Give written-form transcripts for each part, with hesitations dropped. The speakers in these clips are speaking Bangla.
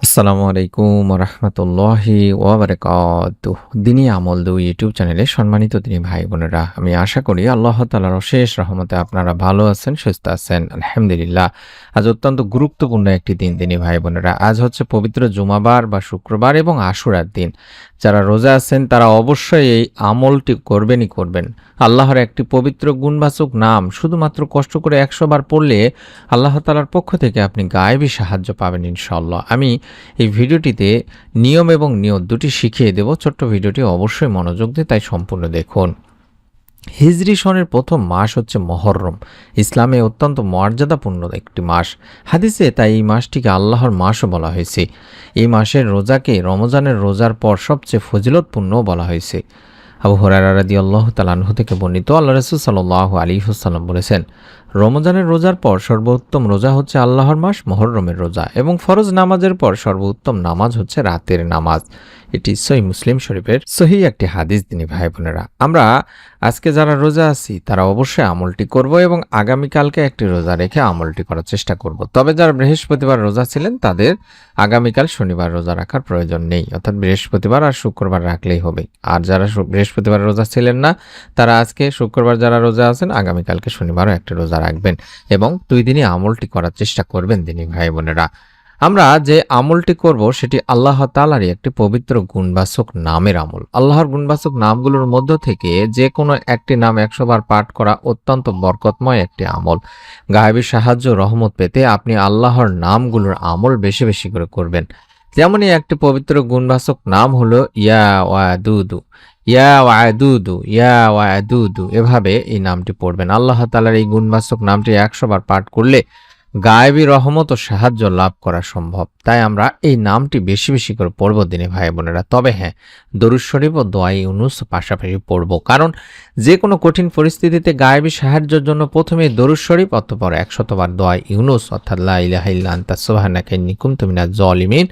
আসসালামু আলাইকুম রহমতুল্লাহি ওয়াবারাকাতুহ। দিনী আমল ২ ইউটিউব চ্যানেলে সম্মানিত দিনী ভাই বোনেরা, আমি আশা করি আল্লাহ তাআলার অশেষ রহমতে আপনারা ভালো আছেন, সুস্থ আছেন। আলহামদুলিল্লাহ। আজ অত্যন্ত গুরুত্বপূর্ণ একটি দিন দিনী ভাই বোনেরা। আজ হচ্ছে পবিত্র জুমাবার বা শুক্রবার এবং আশুরার দিন। যারা রোজা আছেন তারা অবশ্যই এই আমলটি করবেনই করবেন। আল্লাহর একটি পবিত্র গুণবাচক নাম শুধুমাত্র কষ্ট করে ১০০ বার পড়লে আল্লাহ তাআলার পক্ষ থেকে আপনি গায়েবী সাহায্য পাবেন ইনশাআল্লাহ। আমি এই ভিডিওটিতে নিয়ম এবং নিয়ত দুটি শিখিয়ে দেব। ছোট্ট ভিডিওটি অবশ্যই মনোযোগ দিয়ে তাই সম্পূর্ণ দেখুন। হিজরি সনের প্রথম মাস হচ্ছে মহররম। ইসলামে অত্যন্ত মর্যাদাপূর্ণ একটি মাস। হাদিসে তাই এই মাসটিকে আল্লাহর মাসও বলা হয়েছে। এই মাসের রোজাকে রমজানের রোজার পর সবচেয়ে ফজিলতপূর্ণ বলা হয়েছে। আবু হুরায়রা রাদিয়াল্লাহু তাআলা আনহু থেকে বর্ণিত, আল্লাহ রাসূল সাল্লাল্লাহু আলাইহি ওয়াসাল্লাম বলেছেন, রমজানের রোজার পর সর্বোত্তম রোজা হচ্ছে আল্লাহর মাস মুহররমের রোজা, এবং ফরজ নামাজের পর সর্বোত্তম নামাজ হচ্ছে রাতের নামাজ। এটি সহিহ মুসলিম শরীফের সহিহ একটি হাদিস দিনী ভাই বোনেরা। আমরা আজকে যারা রোজা আছি তারা অবশ্যই আমলটি করব এবং আগামীকালকে একটি রোজা রেখে আমলটি করার চেষ্টা করব। তবে যারা বৃহস্পতিবার রোজা ছিলেন তাদের আগামীকাল শনিবার রোজা রাখার প্রয়োজন নেই, অর্থাৎ বৃহস্পতিবার আর শুক্রবার রাখলেই হবে। আর যারা বৃহস্পতিবার রোজা ছিলেন না তারা আজকে শুক্রবার যারা রোজা আছেন আগামীকালকে শনিবারও একটি রোজা রাখবেন এবং 2 দিনই আমলটি করার চেষ্টা করবেন দিনী ভাই বোনেরা। আমরা যে আমলটি করব সেটি আল্লাহ তাআলারই একটি পবিত্র গুণবাচক নামের আমল। আল্লাহর গুণবাচক নামগুলোর মধ্য থেকে যে কোনো একটি নাম ১০০ বার পাঠ করা অত্যন্ত বরকতময় একটি আমল। গায়েবী সাহায্য রহমত পেতে আপনি আল্লাহর নামগুলোর আমল বেশি বেশি করে করবেন। যেমনই একটি পবিত্র গুণবাচক নাম হলো ইয়া ওয়াদুদু, ইয়া ওয়াদুদু, ইয়া ওয়াদুদু, এভাবে এই নামটি পড়বেন। আল্লাহ তাআলার এই গুণবাচক নামটি ১০০ বার পাঠ করলে গায়েবী রহমত ও সাহায্য লাভ করা সম্ভব। তাই আমরা এই নামটি বেশি বেশি করে পড়ব দিনে ভাই বোনেরা। তবে হ্যাঁ, দরুদ শরীফ ও দোয়া ইউনুস পাশাপাশি পড়ব, কারণ যে কোনো কঠিন পরিস্থিতিতে গায়েবী সাহায্যের জন্য প্রথমে দরুদ শরীফ, অতঃপর ১০০ বার দোয়া ইউনুস অর্থাৎ লা ইলাহা ইল্লা আনতা সুবহানাকা ইন্নী কুনতু মিনাজ জালিমিন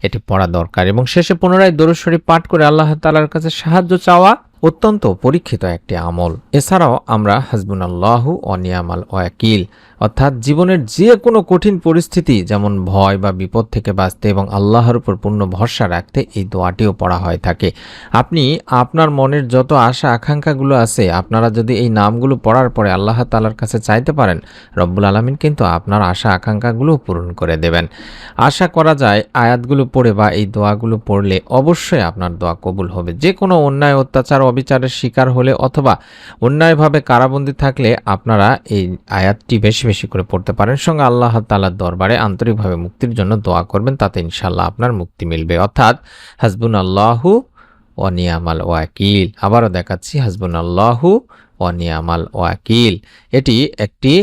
এটি পড়া দরকার, এবং শেষে পুনরায় দরুদ শরীফ পাঠ করে আল্লাহ তাআলার কাছে সাহায্য চাওয়া অত্যন্ত পরীক্ষিত একটি আমল। এছাড়াও আমরা হাসবুনাল্লাহু ওয়া নি'মাল ওয়াকিল অর্থাৎ জীবনের যে কোনো কঠিন পরিস্থিতি যেমন ভয় বা বিপদ থেকে বাঁচতে এবং আল্লাহর উপর পূর্ণ ভরসা রাখতে এই দোয়াটিও পড়া হয়ে থাকে। আপনি আপনার মনের যত আশা আকাঙ্ক্ষাগুলো আছে আপনারা যদি এই নামগুলো পড়ার পরে আল্লাহ তাআলার কাছে চাইতে পারেন, রব্বুল আলামিন কিন্তু আপনার আশা আকাঙ্ক্ষাগুলো পূরণ করে দেবেন। আশা করা যায় আয়াতগুলো পড়ে বা এই দোয়াগুলো পড়লে অবশ্যই আপনার দোয়া কবুল হবে। যে কোনো অন্যায় অত্যাচার অবিচারের শিকার হলে অথবা অন্যায়ভাবে কারাবন্দী থাকলে আপনারা এই আয়াতটি বেশি বেশি করে পড়তে পারেন। সঙ্গে আল্লাহ তাআলার দরবারে আন্তরিকভাবে মুক্তির জন্য দোয়া করবেন, তাতে ইনশাআল্লাহ আপনার মুক্তি মিলবে। অর্থাৎ হাসবুনাল্লাহু ওয়া নি'মাল ওয়াকিল। আবারও দেখাচ্ছি, হাসবুনাল্লাহু ওয়া নি'মাল ওয়াকিল। এটি একটি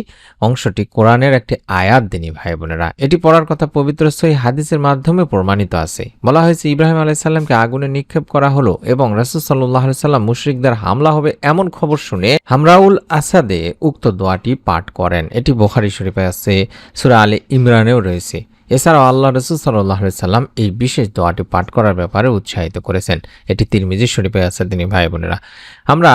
অংশটি কোরআনের একটি আয়াত দিনী ভাই বোনেরা। এটি পড়ার কথা পবিত্র সহিহ হাদিসের মাধ্যমে প্রমাণিত আছে। বলা হয়েছে ইব্রাহিম আলাইহিস সালামকে আগুনে নিক্ষেপ করা হলো এবং রাসূল সাল্লাল্লাহু আলাইহি সাল্লাম মুশরিকদের হামলা হবে এমন খবর শুনে হামরাউল আসাদে উক্ত দোয়াটি পাঠ করেন। এটি বুখারী শরীফে আছে, সূরা আলে ইমরানেও রয়েছে। এছাড়াও আল্লাহ রাসূল সাল্লাল্লাহু আলাইহি সাল্লাম এই বিশেষ দোয়াটি পাঠ করার ব্যাপারে উৎসাহিত করেছেন। এটি তিরমিজি শরীফে আছে দিনী ভাই বোনেরা। আমরা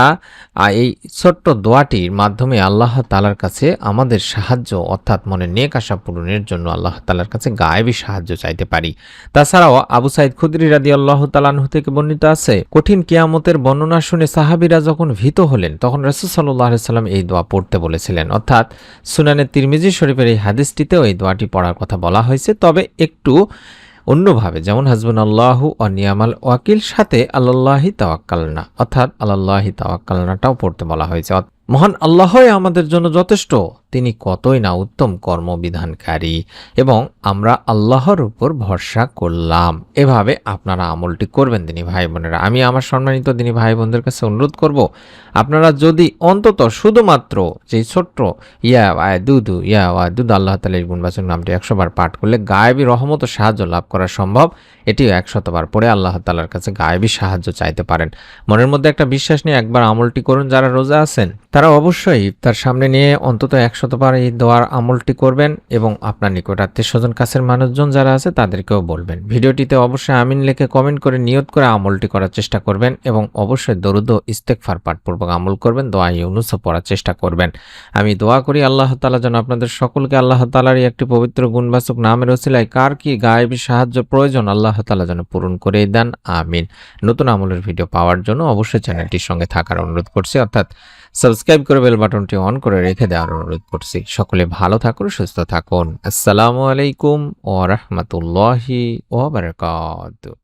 এই ছোট্ট দোয়াটির মাধ্যমে আল্লাহ তাআলার কাছে আমাদের সাহায্য অর্থাৎ মনের নেক আশা পূরণের জন্য আল্লাহ তাআলার কাছে গায়েবী সাহায্য চাইতে পারি। তাছাড়াও আবু সাঈদ খুদরি রাদিয়াল্লাহু তাআলা আনহু থেকে বর্ণিত আছে, কঠিন কিয়ামতের বর্ণনা শুনে সাহাবীরা যখন ভীত হলেন তখন রাসূল সাল্লাল্লাহু আলাইহি সাল্লাম এই দোয়া পড়তে বলেছিলেন। অর্থাৎ সুনানে তিরমিজি শরীফের এই হাদিসটিতেও এই দোয়াটি পড়ার কথা বলা হয়েছে, তবে একটু অন্যভাবে, যেমন হাসবুনাল্লাহু ওয়া নি'মাল ওয়াকিল সাথে আলাল্লাহি তাওয়াক্কালনা অর্থাৎ আলাল্লাহি তাওয়াক্কালনাটাও পড়তে বলা হয়েছে। মহান আল্লাহই আমাদের জন্য যথেষ্ট, তিনি কতই না উত্তম কর্মবিধানকারী এবং আমরা আল্লাহর উপর ভরসা করলাম। এভাবে আপনারা আমলটি করবেন দিনী ভাই বোনেরা। আমি আমার সম্মানিত দিনী ভাই বোনদের কাছে অনুরোধ করব, আপনারা যদি অন্তত শুধুমাত্র যে ছোট্ট ইয়া ওয়াদুদু, ইয়া ওয়াদুদু আল্লাহ তাআলার গুণবাচক নামটি ১০০ বার পাঠ করলে গায়েবী রহমত ও সাহায্য লাভ করা সম্ভব। এটিও ১০০ বার পড়ে আল্লাহ তাআলার কাছে গায়েবী সাহায্য চাইতে পারেন। মনের মধ্যে একটা বিশ্বাস নিয়ে একবার আমলটি করুন। যারা রোজা আছেন তারা অবশ্যই ইফতার সামনে নিয়ে অন্তত ১০০ শতবার এই দোয়ার আমলটি করবেন এবং আপনার নিকট আত্মীয়স্বজন কাছের মানুষজন যারা আছে তাদেরকেও বলবেন। ভিডিওটিতে অবশ্যই আমিন লিখে কমেন্ট করে নিয়ত করে আমলটি করার চেষ্টা করবেন এবং অবশ্যই দরুদ ও ইস্তেগফার পাঠপূর্বক আমল করবেন, দোয়া ইউনুসও পড়ার চেষ্টা করবেন। আমি দোয়া করি আল্লাহ তাআলা যেন আপনাদের সকলকে আল্লাহ তাআলারই একটি পবিত্র গুণবাচক নামের ওসিলায় কার কি গায়েবী সাহায্য প্রয়োজন আল্লাহ তাআলা যেন পূরণ করে দেন, আমিন। নতুন আমলের ভিডিও পাওয়ার জন্য অবশ্যই চ্যানেলটির সঙ্গে থাকার অনুরোধ করছি, অর্থাৎ সাবস্ক্রাইব করে বেল বাটনটি অন করে রেখে দেওয়ার অনুরোধ করছি। সকলে ভালো থাকুন, সুস্থ থাকুন। আসসালামু আলাইকুম ওয়া রাহমাতুল্লাহি ওয়া বারাকাতুহু।